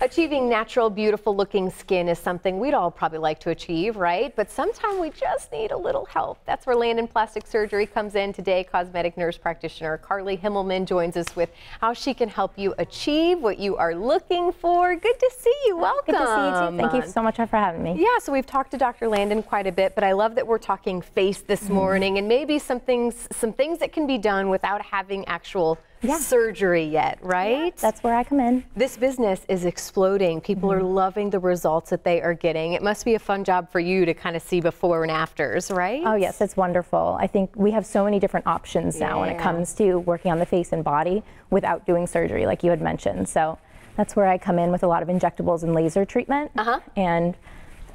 Achieving natural, beautiful looking skin is something we'd all probably like to achieve, right? But sometimes we just need a little help. That's where Landon Plastic Surgery comes in. Today, cosmetic nurse practitioner Carly Himmelman joins us with how she can help you achieve what you are looking for. Good to see you. Welcome. Good to see you too. Thank you so much for having me. Yeah, so we've talked to Dr. Landon quite a bit, but I love that we're talking face this morning, and maybe some things that can be done without having actual surgery yet, right? Yeah, that's where I come in. This business is exploding. People are loving the results that they are getting. It must be a fun job for you to kind of see before and afters, right? Oh yes, it's wonderful. I think we have so many different options now when it comes to working on the face and body without doing surgery, like you had mentioned. So that's where I come in with a lot of injectables and laser treatment, and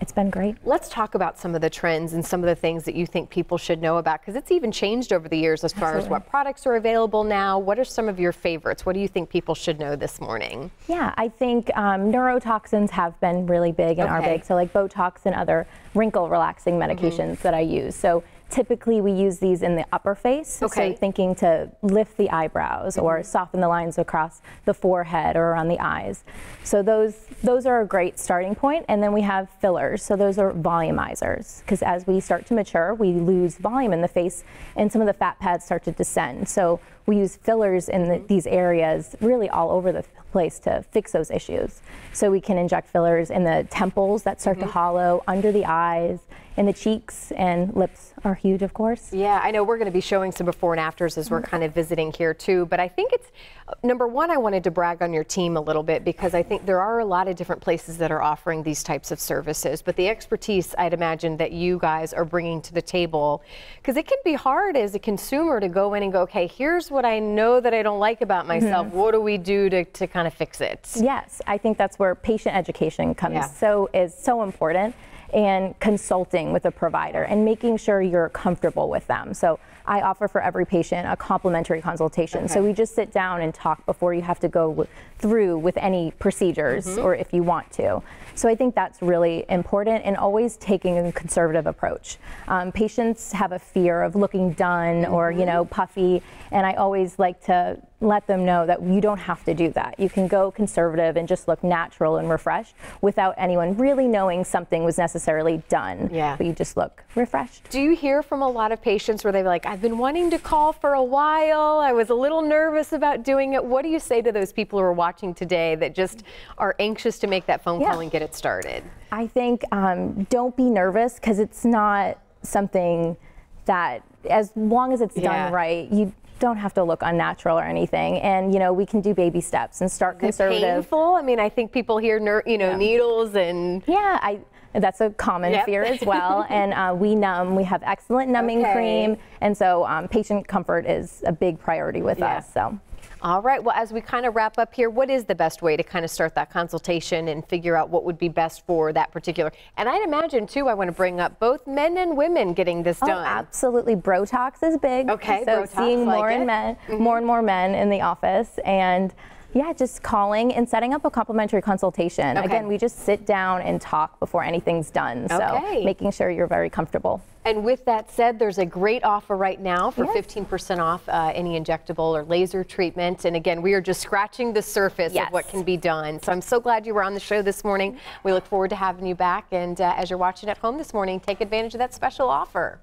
it's been great. Let's talk about some of the trends and some of the things that you think people should know about, because it's even changed over the years as far as what products are available now. What are some of your favorites? What do you think people should know this morning? Yeah, I think neurotoxins have been really big and are big. So like Botox and other wrinkle relaxing medications that I use. So typically we use these in the upper face, so thinking to lift the eyebrows or soften the lines across the forehead or around the eyes. So those are a great starting point. And then we have fillers, so those are volumizers, because as we start to mature, we lose volume in the face and some of the fat pads start to descend. So we use fillers in these areas really all over the place to fix those issues. So we can inject fillers in the temples that start to hollow, under the eyes, in the cheeks, and lips are huge, of course. Yeah, I know we're going to be showing some before and afters as we're kind of visiting here too, but I think it's, number one, I wanted to brag on your team a little bit, because I think there are a lot of different places that are offering these types of services, but the expertise I'd imagine that you guys are bringing to the table, because it can be hard as a consumer to go in and go, okay, here's what I know that I don't like about myself. What do we do to kind of fix it? Yes, I think that's where patient education comes is so important, and consulting with a provider and making sure you're comfortable with them. So I offer for every patient a complimentary consultation. So we just sit down and talk before you have to go through with any procedures or if you want to. So I think that's really important, and always taking a conservative approach. Patients have a fear of looking done or, you know, puffy, and I always like to let them know that you don't have to do that. You can go conservative and just look natural and refreshed without anyone really knowing something was necessarily done. But you just look refreshed. Do you hear from a lot of patients where they're like, I've been wanting to call for a while, I was a little nervous about doing it? What do you say to those people who are watching today that just are anxious to make that phone call and get it started? I think don't be nervous, because it's not something that, as long as it's done right, you don't have to look unnatural or anything. And you know, we can do baby steps and start conservative. Painful? I mean, I think people hear needles and that's a common fear as well. And we numb. We have excellent numbing cream, and so patient comfort is a big priority with us. So. All right, well, as we kind of wrap up here, what is the best way to kind of start that consultation and figure out what would be best for that particular? And I'd imagine, too, I want to bring up both men and women getting this done. Absolutely. Botox is big. Okay, so Botox, seeing more and more men in the office, and just calling and setting up a complimentary consultation. Again, we just sit down and talk before anything's done, so making sure you're very comfortable. And with that said, there's a great offer right now for 15% off any injectable or laser treatment. And again, we are just scratching the surface of what can be done. So I'm so glad you were on the show this morning. We look forward to having you back. And as you're watching at home this morning, take advantage of that special offer.